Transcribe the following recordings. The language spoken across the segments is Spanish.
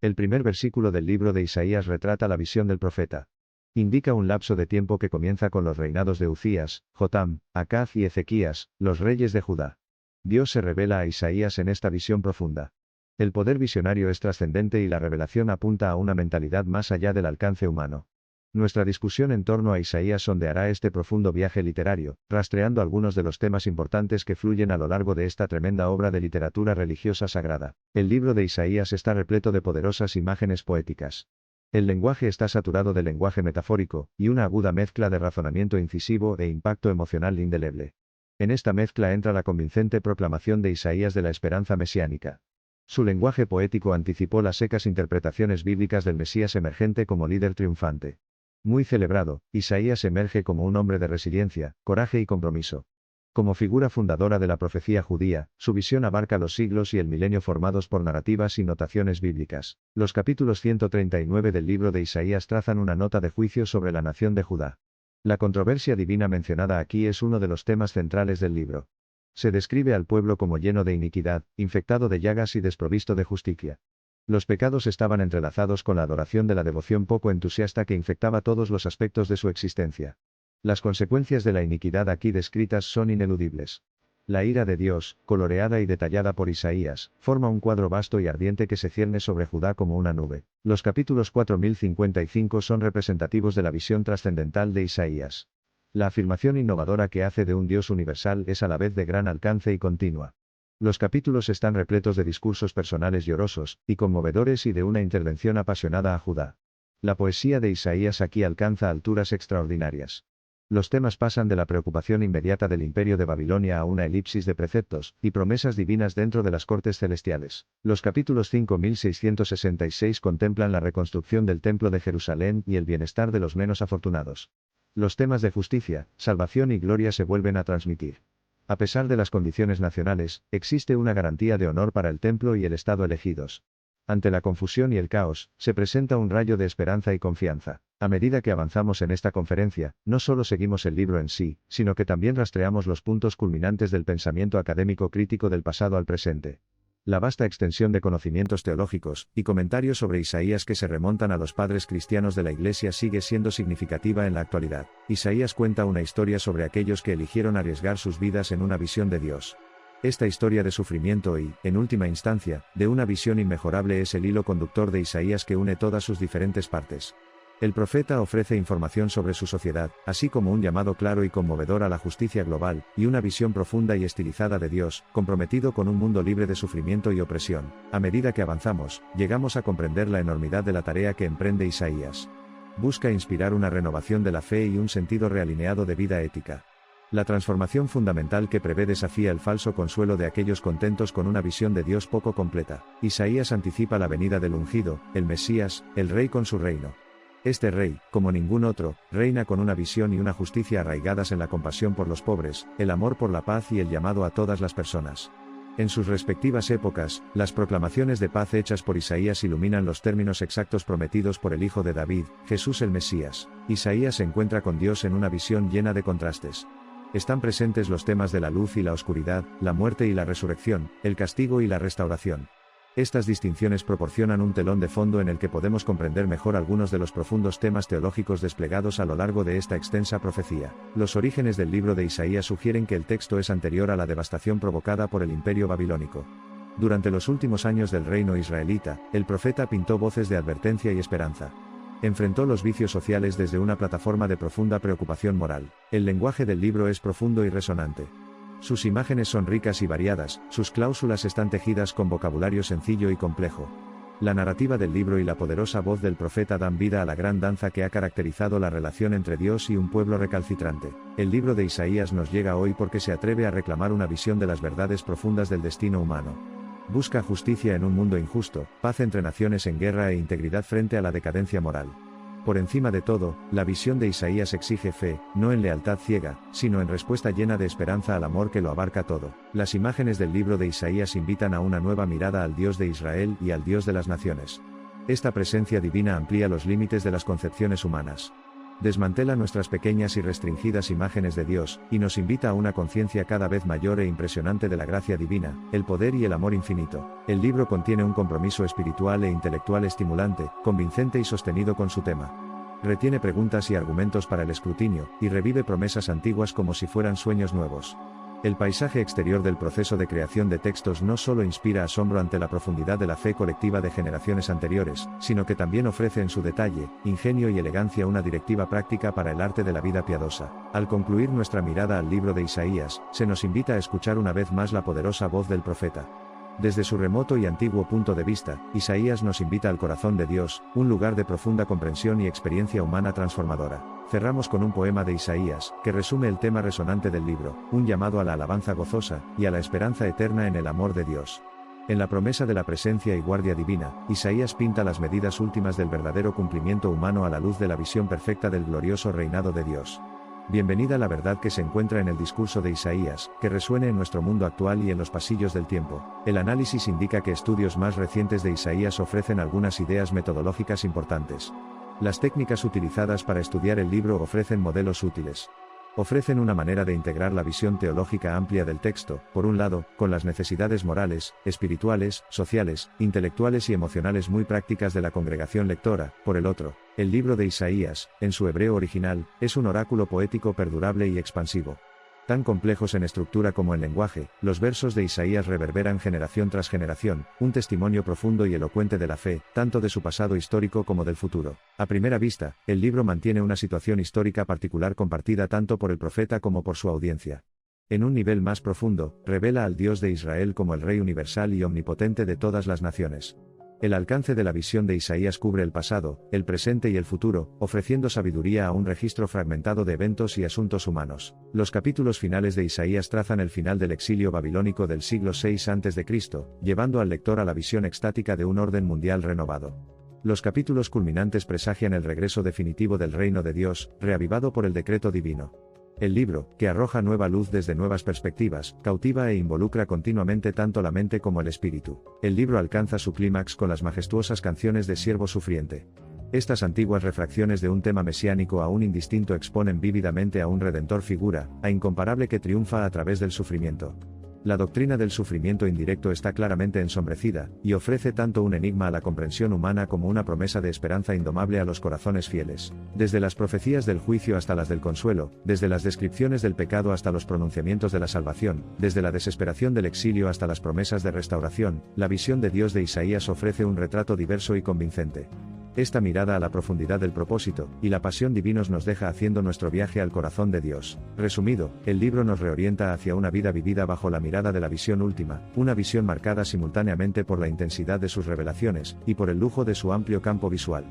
El primer versículo del libro de Isaías retrata la visión del profeta. Indica un lapso de tiempo que comienza con los reinados de Uzías, Jotam, Acaz y Ezequías, los reyes de Judá. Dios se revela a Isaías en esta visión profunda. El poder visionario es trascendente y la revelación apunta a una mentalidad más allá del alcance humano. Nuestra discusión en torno a Isaías sondeará este profundo viaje literario, rastreando algunos de los temas importantes que fluyen a lo largo de esta tremenda obra de literatura religiosa sagrada. El libro de Isaías está repleto de poderosas imágenes poéticas. El lenguaje está saturado de lenguaje metafórico, y una aguda mezcla de razonamiento incisivo e impacto emocional indeleble. En esta mezcla entra la convincente proclamación de Isaías de la esperanza mesiánica. Su lenguaje poético anticipó las secas interpretaciones bíblicas del Mesías emergente como líder triunfante. Muy celebrado, Isaías emerge como un hombre de resiliencia, coraje y compromiso. Como figura fundadora de la profecía judía, su visión abarca los siglos y el milenio formados por narrativas y notaciones bíblicas. Los capítulos 139 del libro de Isaías trazan una nota de juicio sobre la nación de Judá. La controversia divina mencionada aquí es uno de los temas centrales del libro. Se describe al pueblo como lleno de iniquidad, infectado de llagas y desprovisto de justicia. Los pecados estaban entrelazados con la adoración de la devoción poco entusiasta que infectaba todos los aspectos de su existencia. Las consecuencias de la iniquidad aquí descritas son ineludibles. La ira de Dios, coloreada y detallada por Isaías, forma un cuadro vasto y ardiente que se cierne sobre Judá como una nube. Los capítulos 4055 son representativos de la visión trascendental de Isaías. La afirmación innovadora que hace de un Dios universal es a la vez de gran alcance y continua. Los capítulos están repletos de discursos personales llorosos y conmovedores y de una intervención apasionada a Judá. La poesía de Isaías aquí alcanza alturas extraordinarias. Los temas pasan de la preocupación inmediata del imperio de Babilonia a una elipsis de preceptos y promesas divinas dentro de las cortes celestiales. Los capítulos 5666 contemplan la reconstrucción del templo de Jerusalén y el bienestar de los menos afortunados. Los temas de justicia, salvación y gloria se vuelven a transmitir. A pesar de las condiciones nacionales, existe una garantía de honor para el templo y el Estado elegidos. Ante la confusión y el caos, se presenta un rayo de esperanza y confianza. A medida que avanzamos en esta conferencia, no solo seguimos el libro en sí, sino que también rastreamos los puntos culminantes del pensamiento académico crítico del pasado al presente. La vasta extensión de conocimientos teológicos y comentarios sobre Isaías que se remontan a los padres cristianos de la Iglesia sigue siendo significativa en la actualidad. Isaías cuenta una historia sobre aquellos que eligieron arriesgar sus vidas en una visión de Dios. Esta historia de sufrimiento y, en última instancia, de una visión inmejorable es el hilo conductor de Isaías que une todas sus diferentes partes. El profeta ofrece información sobre su sociedad, así como un llamado claro y conmovedor a la justicia global, y una visión profunda y estilizada de Dios, comprometido con un mundo libre de sufrimiento y opresión. A medida que avanzamos, llegamos a comprender la enormidad de la tarea que emprende Isaías. Busca inspirar una renovación de la fe y un sentido realineado de vida ética. La transformación fundamental que prevé desafía el falso consuelo de aquellos contentos con una visión de Dios poco completa. Isaías anticipa la venida del ungido, el Mesías, el Rey con su reino. Este rey, como ningún otro, reina con una visión y una justicia arraigadas en la compasión por los pobres, el amor por la paz y el llamado a todas las personas. En sus respectivas épocas, las proclamaciones de paz hechas por Isaías iluminan los términos exactos prometidos por el Hijo de David, Jesús el Mesías. Isaías se encuentra con Dios en una visión llena de contrastes. Están presentes los temas de la luz y la oscuridad, la muerte y la resurrección, el castigo y la restauración. Estas distinciones proporcionan un telón de fondo en el que podemos comprender mejor algunos de los profundos temas teológicos desplegados a lo largo de esta extensa profecía. Los orígenes del libro de Isaías sugieren que el texto es anterior a la devastación provocada por el imperio babilónico. Durante los últimos años del reino israelita, el profeta pintó voces de advertencia y esperanza. Enfrentó los vicios sociales desde una plataforma de profunda preocupación moral. El lenguaje del libro es profundo y resonante. Sus imágenes son ricas y variadas, sus cláusulas están tejidas con vocabulario sencillo y complejo. La narrativa del libro y la poderosa voz del profeta dan vida a la gran danza que ha caracterizado la relación entre Dios y un pueblo recalcitrante. El libro de Isaías nos llega hoy porque se atreve a reclamar una visión de las verdades profundas del destino humano. Busca justicia en un mundo injusto, paz entre naciones en guerra e integridad frente a la decadencia moral. Por encima de todo, la visión de Isaías exige fe, no en lealtad ciega, sino en respuesta llena de esperanza al amor que lo abarca todo. Las imágenes del libro de Isaías invitan a una nueva mirada al Dios de Israel y al Dios de las naciones. Esta presencia divina amplía los límites de las concepciones humanas. Desmantela nuestras pequeñas y restringidas imágenes de Dios, y nos invita a una conciencia cada vez mayor e impresionante de la gracia divina, el poder y el amor infinito. El libro contiene un compromiso espiritual e intelectual estimulante, convincente y sostenido con su tema. Retiene preguntas y argumentos para el escrutinio, y revive promesas antiguas como si fueran sueños nuevos. El paisaje exterior del proceso de creación de textos no solo inspira asombro ante la profundidad de la fe colectiva de generaciones anteriores, sino que también ofrece en su detalle, ingenio y elegancia una directiva práctica para el arte de la vida piadosa. Al concluir nuestra mirada al libro de Isaías, se nos invita a escuchar una vez más la poderosa voz del profeta. Desde su remoto y antiguo punto de vista, Isaías nos invita al corazón de Dios, un lugar de profunda comprensión y experiencia humana transformadora. Cerramos con un poema de Isaías, que resume el tema resonante del libro, un llamado a la alabanza gozosa, y a la esperanza eterna en el amor de Dios. En la promesa de la presencia y guardia divina, Isaías pinta las medidas últimas del verdadero cumplimiento humano a la luz de la visión perfecta del glorioso reinado de Dios. Bienvenida la verdad que se encuentra en el discurso de Isaías, que resuene en nuestro mundo actual y en los pasillos del tiempo. El análisis indica que estudios más recientes de Isaías ofrecen algunas ideas metodológicas importantes. Las técnicas utilizadas para estudiar el libro ofrecen modelos útiles. Ofrecen una manera de integrar la visión teológica amplia del texto, por un lado, con las necesidades morales, espirituales, sociales, intelectuales y emocionales muy prácticas de la congregación lectora, por el otro. El libro de Isaías, en su hebreo original, es un oráculo poético perdurable y expansivo. Tan complejos en estructura como en lenguaje, los versos de Isaías reverberan generación tras generación, un testimonio profundo y elocuente de la fe, tanto de su pasado histórico como del futuro. A primera vista, el libro mantiene una situación histórica particular compartida tanto por el profeta como por su audiencia. En un nivel más profundo, revela al Dios de Israel como el Rey universal y omnipotente de todas las naciones. El alcance de la visión de Isaías cubre el pasado, el presente y el futuro, ofreciendo sabiduría a un registro fragmentado de eventos y asuntos humanos. Los capítulos finales de Isaías trazan el final del exilio babilónico del siglo VI a.C., llevando al lector a la visión extática de un orden mundial renovado. Los capítulos culminantes presagian el regreso definitivo del reino de Dios, reavivado por el decreto divino. El libro, que arroja nueva luz desde nuevas perspectivas, cautiva e involucra continuamente tanto la mente como el espíritu. El libro alcanza su clímax con las majestuosas canciones de Siervo Sufriente. Estas antiguas refracciones de un tema mesiánico aún indistinto exponen vívidamente a un redentor figura, a incomparable que triunfa a través del sufrimiento. La doctrina del sufrimiento indirecto está claramente ensombrecida, y ofrece tanto un enigma a la comprensión humana como una promesa de esperanza indomable a los corazones fieles. Desde las profecías del juicio hasta las del consuelo, desde las descripciones del pecado hasta los pronunciamientos de la salvación, desde la desesperación del exilio hasta las promesas de restauración, la visión de Dios de Isaías ofrece un retrato diverso y convincente. Esta mirada a la profundidad del propósito y la pasión divinos nos deja haciendo nuestro viaje al corazón de Dios. Resumido, el libro nos reorienta hacia una vida vivida bajo la mirada de la visión última, una visión marcada simultáneamente por la intensidad de sus revelaciones y por el lujo de su amplio campo visual.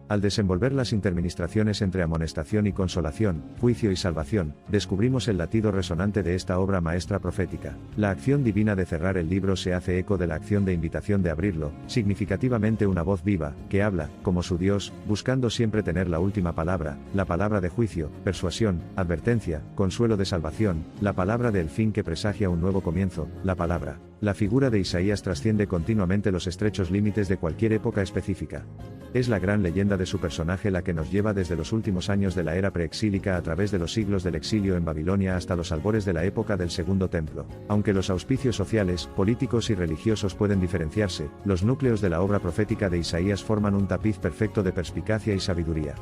Al desenvolver las interministraciones entre amonestación y consolación, juicio y salvación, descubrimos el latido resonante de esta obra maestra profética. La acción divina de cerrar el libro se hace eco de la acción de invitación de abrirlo, significativamente una voz viva, que habla, como su Dios, buscando siempre tener la última palabra, la palabra de juicio, persuasión, advertencia, consuelo de salvación, la palabra del fin que presagia un nuevo comienzo, la palabra. La figura de Isaías trasciende continuamente los estrechos límites de cualquier época específica. Es la gran leyenda de su personaje la que nos lleva desde los últimos años de la era preexílica a través de los siglos del exilio en Babilonia hasta los albores de la época del Segundo Templo. Aunque los auspicios sociales, políticos y religiosos pueden diferenciarse, los núcleos de la obra profética de Isaías forman un tapiz perfecto de perspicacia y sabiduría.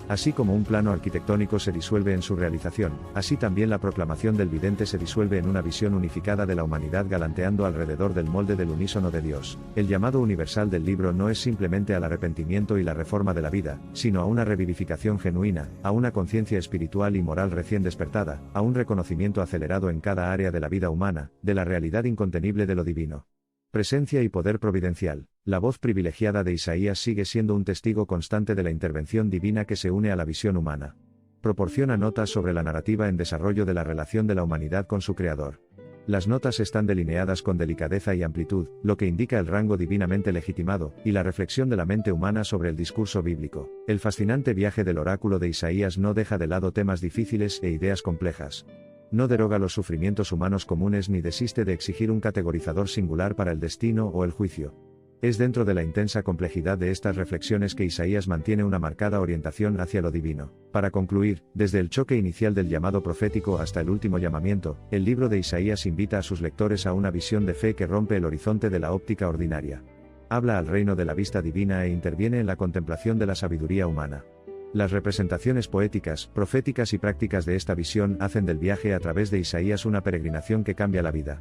Así como un plano arquitectónico se disuelve en su realización, así también la proclamación del vidente se disuelve en una visión unificada de la humanidad galanteando alrededor del molde del unísono de Dios. El llamado universal del libro no es simplemente al arrepentimiento y la reforma de la vida, sino a una revivificación genuina, a una conciencia espiritual y moral recién despertada, a un reconocimiento acelerado en cada área de la vida humana, de la realidad incontenible de lo divino. Presencia y poder providencial. La voz privilegiada de Isaías sigue siendo un testigo constante de la intervención divina que se une a la visión humana. Proporciona notas sobre la narrativa en desarrollo de la relación de la humanidad con su Creador. Las notas están delineadas con delicadeza y amplitud, lo que indica el rango divinamente legitimado, y la reflexión de la mente humana sobre el discurso bíblico. El fascinante viaje del oráculo de Isaías no deja de lado temas difíciles e ideas complejas. No deroga los sufrimientos humanos comunes ni desiste de exigir un categorizador singular para el destino o el juicio. Es dentro de la intensa complejidad de estas reflexiones que Isaías mantiene una marcada orientación hacia lo divino. Para concluir, desde el choque inicial del llamado profético hasta el último llamamiento, el libro de Isaías invita a sus lectores a una visión de fe que rompe el horizonte de la óptica ordinaria. Habla al reino de la vista divina e interviene en la contemplación de la sabiduría humana. Las representaciones poéticas, proféticas y prácticas de esta visión hacen del viaje a través de Isaías una peregrinación que cambia la vida.